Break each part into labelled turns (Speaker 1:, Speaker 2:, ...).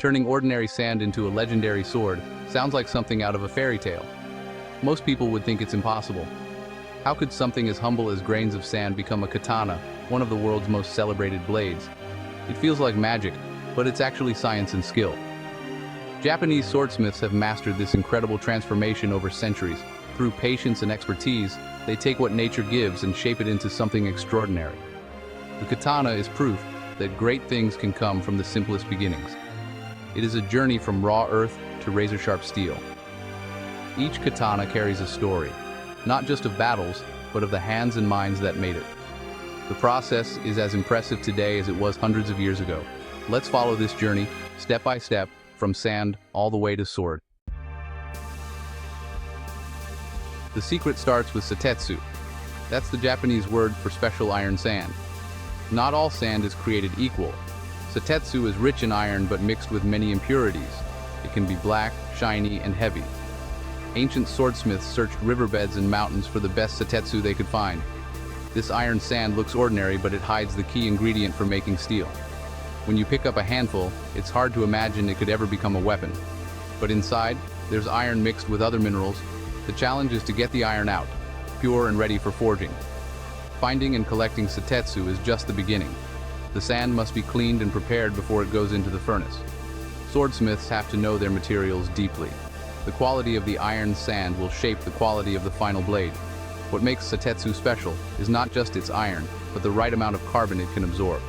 Speaker 1: Turning ordinary sand into a legendary sword sounds like something out of a fairy tale. Most people would think it's impossible. How could something as humble as grains of sand become a katana, one of the world's most celebrated blades? It feels like magic, but it's actually science and skill. Japanese swordsmiths have mastered this incredible transformation over centuries. Through patience and expertise, they take what nature gives and shape it into something extraordinary. The katana is proof that great things can come from the simplest beginnings. It is a journey from raw earth to razor-sharp steel. Each katana carries a story, not just of battles, but of the hands and minds that made it. The process is as impressive today as it was hundreds of years ago. Let's follow this journey, step by step, from sand all the way to sword. The secret starts with satetsu. That's the Japanese word for special iron sand. Not all sand is created equal. Satetsu is rich in iron but mixed with many impurities. It can be black, shiny, and heavy. Ancient swordsmiths searched riverbeds and mountains for the best satetsu they could find. This iron sand looks ordinary, but it hides the key ingredient for making steel. When you pick up a handful, it's hard to imagine it could ever become a weapon. But inside, there's iron mixed with other minerals. The challenge is to get the iron out, pure and ready for forging. Finding and collecting satetsu is just the beginning. The sand must be cleaned and prepared before it goes into the furnace. Swordsmiths have to know their materials deeply. The quality of the iron sand will shape the quality of the final blade. What makes satetsu special is not just its iron, but the right amount of carbon it can absorb.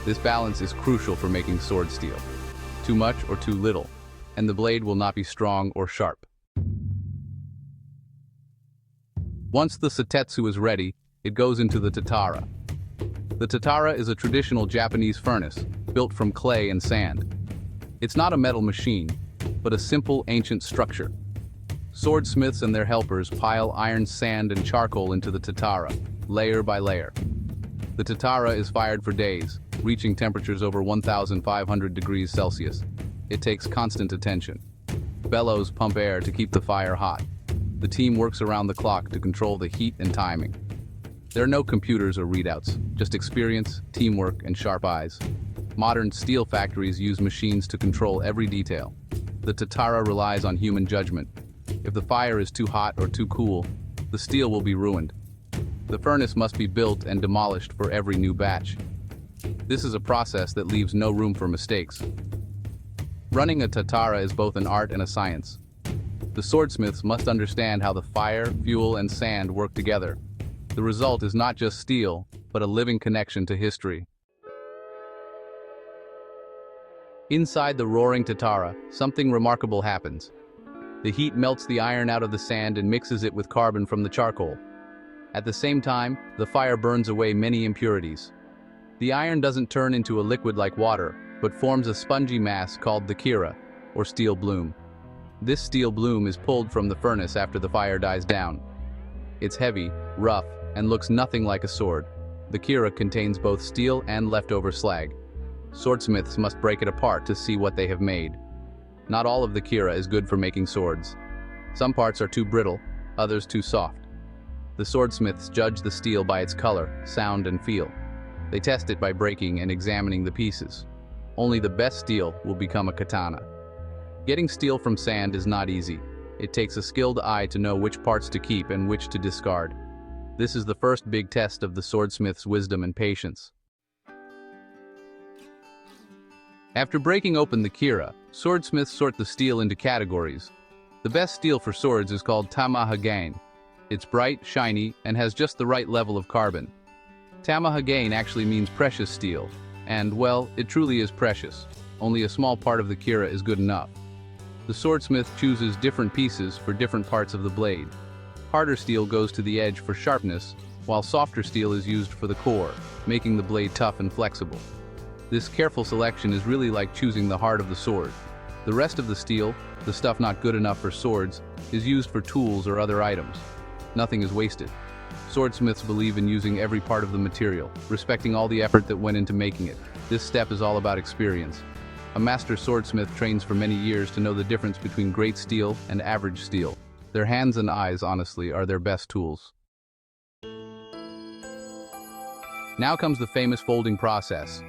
Speaker 1: This balance is crucial for making sword steel. Too much or too little, and the blade will not be strong or sharp. Once the satetsu is ready, it goes into the tatara. The tatara is a traditional Japanese furnace, built from clay and sand. It's not a metal machine, but a simple ancient structure. Swordsmiths and their helpers pile iron, sand, and charcoal into the tatara, layer by layer. The tatara is fired for days, reaching temperatures over 1,500 degrees Celsius. It takes constant attention. Bellows pump air to keep the fire hot. The team works around the clock to control the heat and timing. There are no computers or readouts, just experience, teamwork, and sharp eyes. Modern steel factories use machines to control every detail. The tatara relies on human judgment. If the fire is too hot or too cool, the steel will be ruined. The furnace must be built and demolished for every new batch. This is a process that leaves no room for mistakes. Running a tatara is both an art and a science. The swordsmiths must understand how the fire, fuel, and sand work together. The result is not just steel, but a living connection to history. Inside the roaring tatara, something remarkable happens. The heat melts the iron out of the sand and mixes it with carbon from the charcoal. At the same time, the fire burns away many impurities. The iron doesn't turn into a liquid like water, but forms a spongy mass called the kira, or steel bloom. This steel bloom is pulled from the furnace after the fire dies down. It's heavy, rough, and looks nothing like a sword. The kira contains both steel and leftover slag. Swordsmiths must break it apart to see what they have made. Not all of the kira is good for making swords. Some parts are too brittle, others too soft. The swordsmiths judge the steel by its color, sound, and feel. They test it by breaking and examining the pieces. Only the best steel will become a katana. Getting steel from sand is not easy. It takes a skilled eye to know which parts to keep and which to discard. This is the first big test of the swordsmith's wisdom and patience. After breaking open the kira, swordsmiths sort the steel into categories. The best steel for swords is called tamahagane. It's bright, shiny, and has just the right level of carbon. Tamahagane actually means precious steel, and, well, it truly is precious. Only a small part of the kira is good enough. The swordsmith chooses different pieces for different parts of the blade. Harder steel goes to the edge for sharpness, while softer steel is used for the core, making the blade tough and flexible. This careful selection is really like choosing the heart of the sword. The rest of the steel, the stuff not good enough for swords, is used for tools or other items. Nothing is wasted. Swordsmiths believe in using every part of the material, respecting all the effort that went into making it. This step is all about experience. A master swordsmith trains for many years to know the difference between great steel and average steel. Their hands and eyes, honestly, are their best tools. Now comes the famous folding process.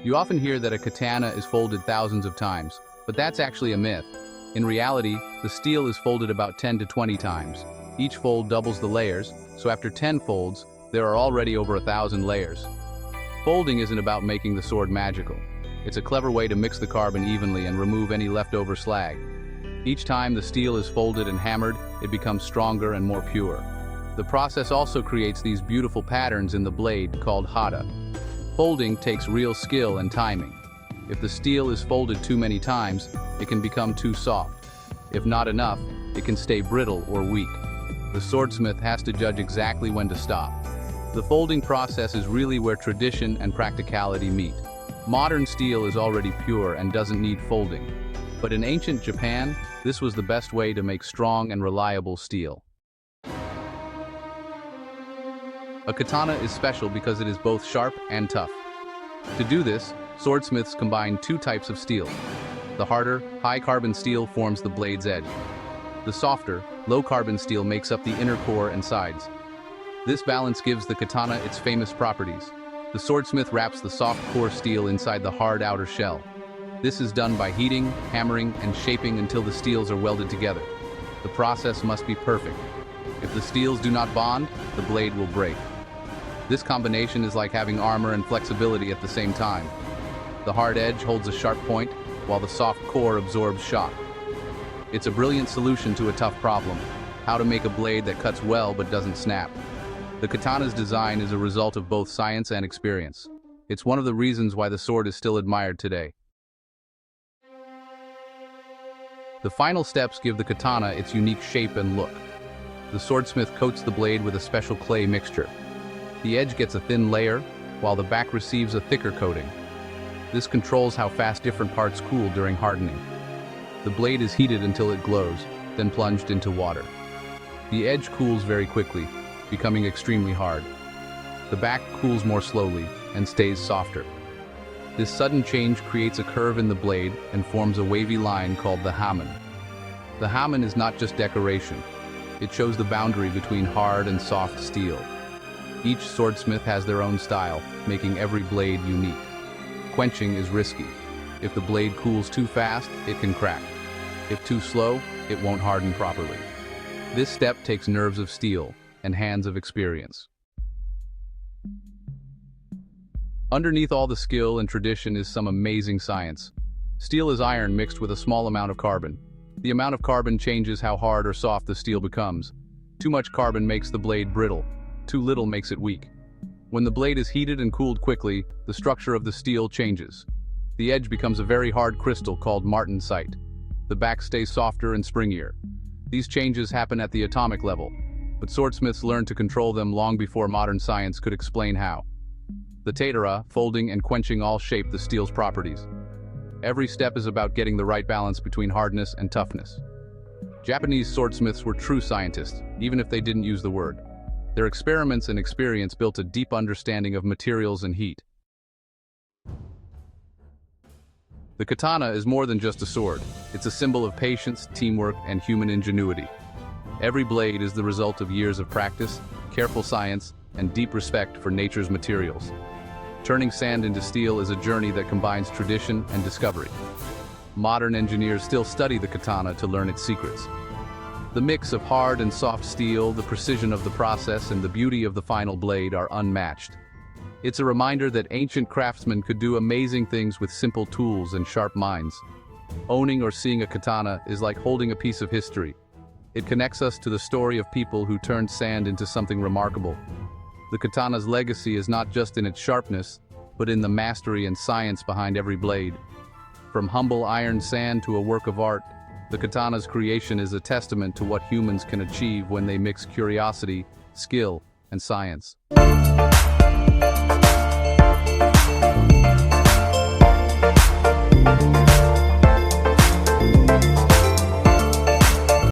Speaker 1: You often hear that a katana is folded thousands of times, but that's actually a myth. In reality, the steel is folded about 10 to 20 times. Each fold doubles the layers, so after 10 folds, there are already over 1,000 layers. Folding isn't about making the sword magical. It's a clever way to mix the carbon evenly and remove any leftover slag. Each time the steel is folded and hammered, it becomes stronger and more pure. The process also creates these beautiful patterns in the blade called hata. Folding takes real skill and timing. If the steel is folded too many times, it can become too soft. If not enough, it can stay brittle or weak. The swordsmith has to judge exactly when to stop. The folding process is really where tradition and practicality meet. Modern steel is already pure and doesn't need folding. But in ancient Japan, this was the best way to make strong and reliable steel. A katana is special because it is both sharp and tough. To do this, swordsmiths combine two types of steel. The harder, high-carbon steel forms the blade's edge. The softer, low-carbon steel makes up the inner core and sides. This balance gives the katana its famous properties. The swordsmith wraps the soft core steel inside the hard outer shell. This is done by heating, hammering, and shaping until the steels are welded together. The process must be perfect. If the steels do not bond, the blade will break. This combination is like having armor and flexibility at the same time. The hard edge holds a sharp point, while the soft core absorbs shock. It's a brilliant solution to a tough problem: how to make a blade that cuts well but doesn't snap. The katana's design is a result of both science and experience. It's one of the reasons why the sword is still admired today. The final steps give the katana its unique shape and look. The swordsmith coats the blade with a special clay mixture. The edge gets a thin layer, while the back receives a thicker coating. This controls how fast different parts cool during hardening. The blade is heated until it glows, then plunged into water. The edge cools very quickly, becoming extremely hard. The back cools more slowly and stays softer. This sudden change creates a curve in the blade and forms a wavy line called the hamen. The hamen is not just decoration. It shows the boundary between hard and soft steel. Each swordsmith has their own style, making every blade unique. Quenching is risky. If the blade cools too fast, it can crack. If too slow, it won't harden properly. This step takes nerves of steel and hands of experience. Underneath all the skill and tradition is some amazing science. Steel is iron mixed with a small amount of carbon. The amount of carbon changes how hard or soft the steel becomes. Too much carbon makes the blade brittle. Too little makes it weak. When the blade is heated and cooled quickly, the structure of the steel changes. The edge becomes a very hard crystal called martensite. The back stays softer and springier. These changes happen at the atomic level, but swordsmiths learned to control them long before modern science could explain how. The tatara, folding and quenching all shape the steel's properties. Every step is about getting the right balance between hardness and toughness. Japanese swordsmiths were true scientists, even if they didn't use the word. Their experiments and experience built a deep understanding of materials and heat. The katana is more than just a sword. It's a symbol of patience, teamwork, and human ingenuity. Every blade is the result of years of practice, careful science, and deep respect for nature's materials. Turning sand into steel is a journey that combines tradition and discovery. Modern engineers still study the katana to learn its secrets. The mix of hard and soft steel, the precision of the process, and the beauty of the final blade are unmatched. It's a reminder that ancient craftsmen could do amazing things with simple tools and sharp minds. Owning or seeing a katana is like holding a piece of history. It connects us to the story of people who turned sand into something remarkable. The katana's legacy is not just in its sharpness, but in the mastery and science behind every blade. From humble iron sand to a work of art, the katana's creation is a testament to what humans can achieve when they mix curiosity, skill, and science.